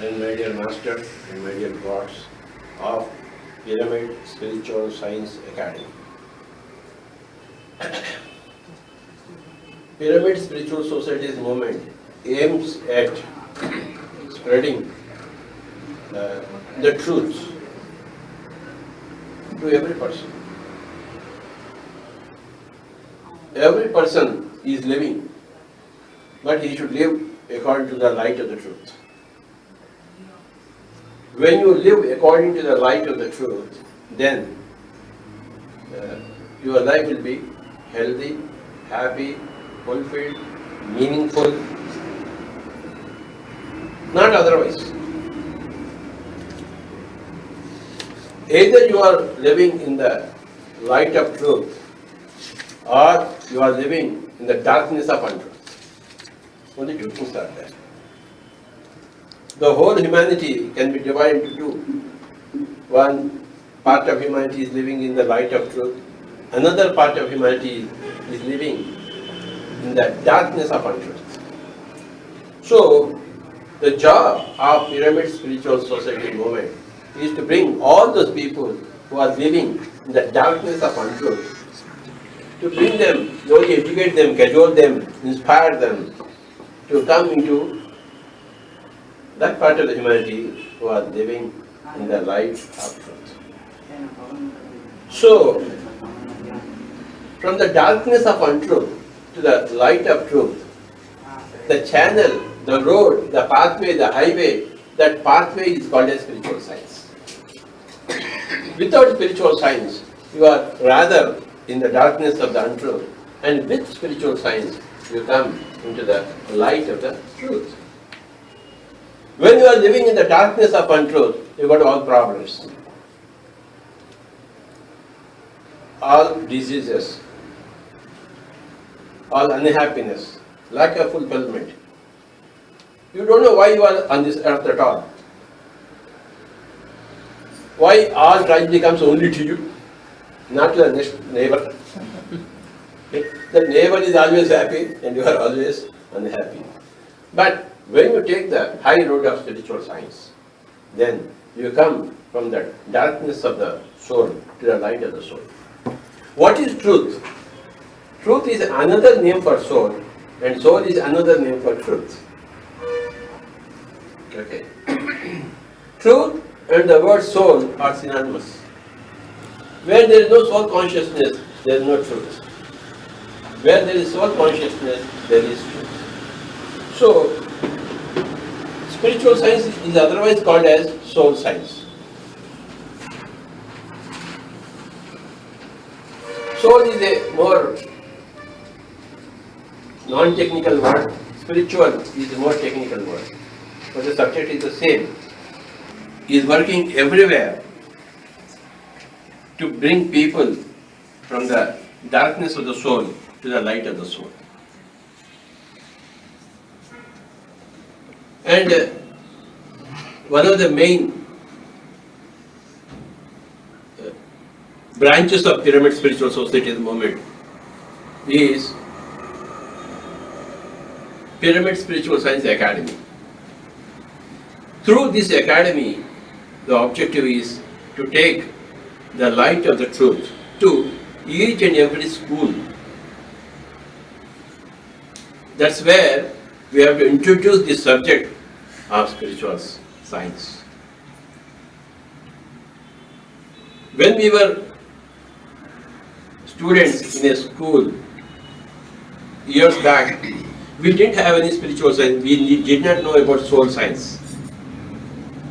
and my dear masters and my dear gods of Pyramid Spiritual Science Academy. Pyramid Spiritual Society's movement aims at spreading the truth to every person. Every person is living, but he should live according to the light of the truth. When you live according to the light of the truth, then your life will be healthy, happy, fulfilled, meaningful, not otherwise. Either you are living in the light of truth or you are living in the darkness of untruth. Only two things are there. The whole humanity can be divided into two. One part of humanity is living in the light of truth. Another part of humanity is living in the darkness of untruth. So, the job of Pyramid Spiritual Society movement is to bring all those people who are living in the darkness of untruth, to bring them, slowly educate them, cajole them, inspire them to come into that part of the humanity who are living in the light of truth. So, from the darkness of untruth to the light of truth, the channel, the road, the pathway, the highway, that pathway is called as spiritual science. Without spiritual science, you are rather in the darkness of the untruth, and with spiritual science, you come into the light of the truth. When you are living in the darkness of untruth, you got all problems, all diseases, all unhappiness, lack of fulfillment. You don't know why you are on this earth at all. Why all tragedy comes only to you, not to the next neighbor. The neighbor is always happy and you are always unhappy. But when you take the high road of spiritual science, then you come from the darkness of the soul to the light of the soul. What is truth? Truth is another name for soul, and soul is another name for truth. Okay. Truth and the word soul are synonymous. Where there is no soul consciousness, there is no truth. Where there is soul consciousness, there is truth. So, spiritual science is otherwise called as soul science. Soul is a more non-technical word. Spiritual is a more technical word. But the subject is the same. He is working everywhere to bring people from the darkness of the soul to the light of the soul. And one of the main branches of Pyramid Spiritual Society at the moment is Pyramid Spiritual Science Academy. Through this academy, the objective is to take the light of the truth to each and every school. That's where we have to introduce the subject of spiritual science. When we were students in a school years back, we didn't have any spiritual science. We did not know about soul science.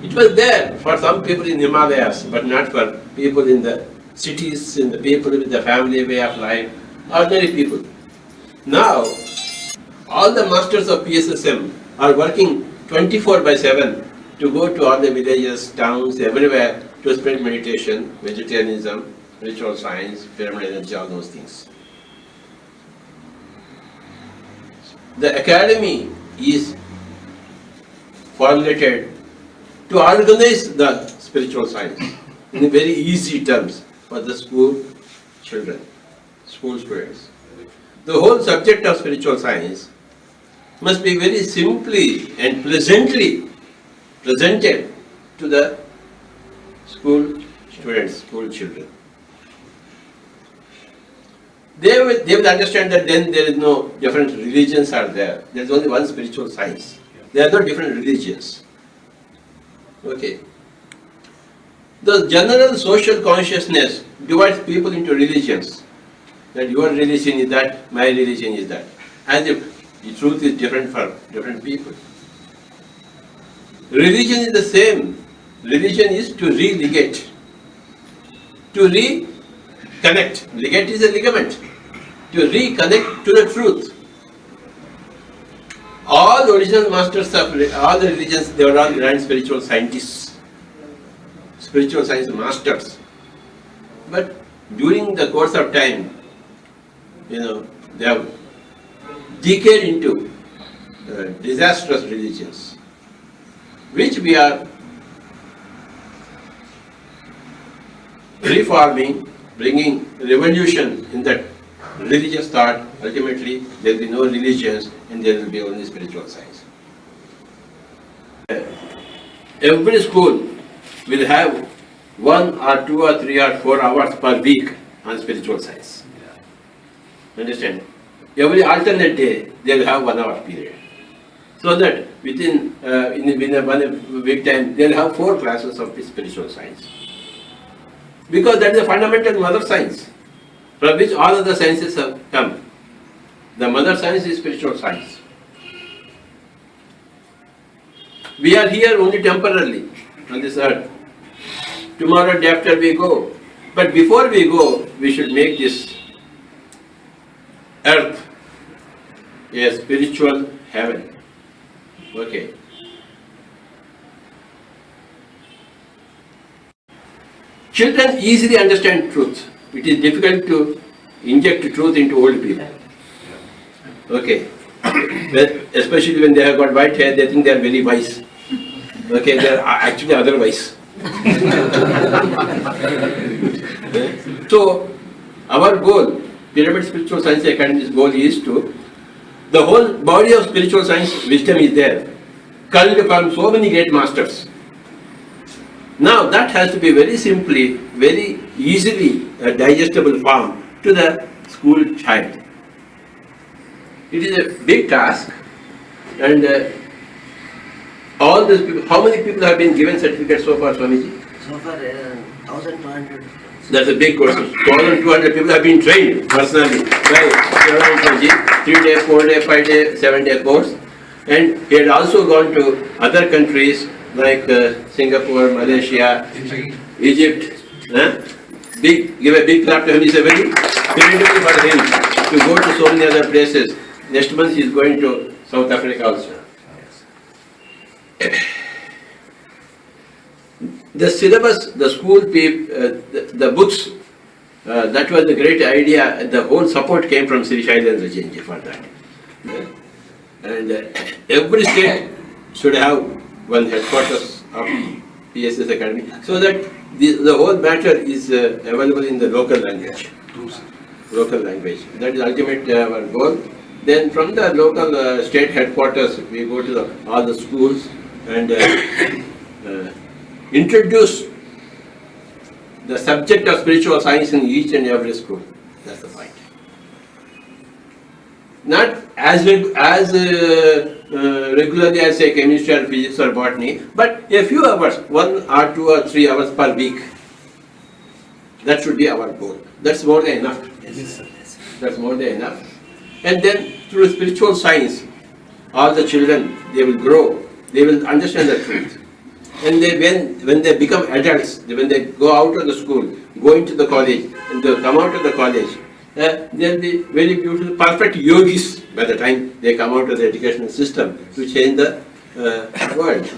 It was there for some people in Himalayas, but not for people in the cities, in the people with the family way of life, ordinary people. Now, all the masters of PSSM are working 24/7 to go to all the villages, towns, everywhere to spread meditation, vegetarianism, spiritual science, pyramid energy, all those things. The academy is formulated to organize the spiritual science in very easy terms for the school children, school students. The whole subject of spiritual science must be very simply and pleasantly presented to the school students, school children. They will understand that then there is no different religions are there. There is only one spiritual science. There are no different religions. Okay. The general social consciousness divides people into religions. That your religion is that, my religion is that. As if the truth is different for different people. Religion is the same. Religion is to re-ligate. To reconnect. Ligate is a ligament. To reconnect to the truth. All the original masters of all the religions, they were all grand spiritual scientists. Spiritual science masters. But during the course of time, they have decayed into disastrous religions, which we are reforming, bringing revolution in that religious thought. Ultimately, there will be no religions and there will be only spiritual science. Every school will have 1 or 2 or 3 or 4 hours per week on spiritual science. Understand? Every alternate day, they will have 1 hour period. So that within a 1 week time, they will have 4 classes of spiritual science. Because that is the fundamental mother science, from which all other sciences have come. The mother science is spiritual science. We are here only temporarily on this earth. Tomorrow, day after we go. But before we go, we should make this earth a spiritual heaven. Okay. Children easily understand truth. It is difficult to inject truth into old people. Okay. But especially when they have got white hair, they think they are very wise. Okay, they are actually otherwise. So, our goal, Pyramid Spiritual Science Academy's goal is to, the whole body of spiritual science wisdom is there, culled from so many great masters. Now that has to be very simply, very easily digestible form to the school child. It is a big task, and all these people, how many people have been given certificates so far, Swamiji? So far, 1,200. That's a big course. 1,200 people have been trained personally by Patriji, 3-day, 4-day, 5-day, 7-day course. And he had also gone to other countries like Singapore, Malaysia, Egypt. Give a big clap to him. It's a very commendable for him to go to so many other places. Next month he is going to South Africa also. The syllabus, the school, the books, that was the great idea. The whole support came from Sri Shailendra Jainji for that. And every state should have one headquarters of PSS Academy, so that the whole matter is available in the local language. Local language. That is ultimate our goal. Then from the local state headquarters, we go to all the schools and introduce the subject of spiritual science in each and every school. That's the point. Not as regularly as say chemistry or physics or botany, but a few hours, 1 or 2 or 3 hours per week. That should be our goal. That's more than enough. That's more than enough. And then through spiritual science, all the children, they will grow, they will understand the truth. And when they become adults, when they go out of the school, go into the college, and they come out of the college, they'll be very beautiful, perfect yogis by the time they come out of the educational system to change the world.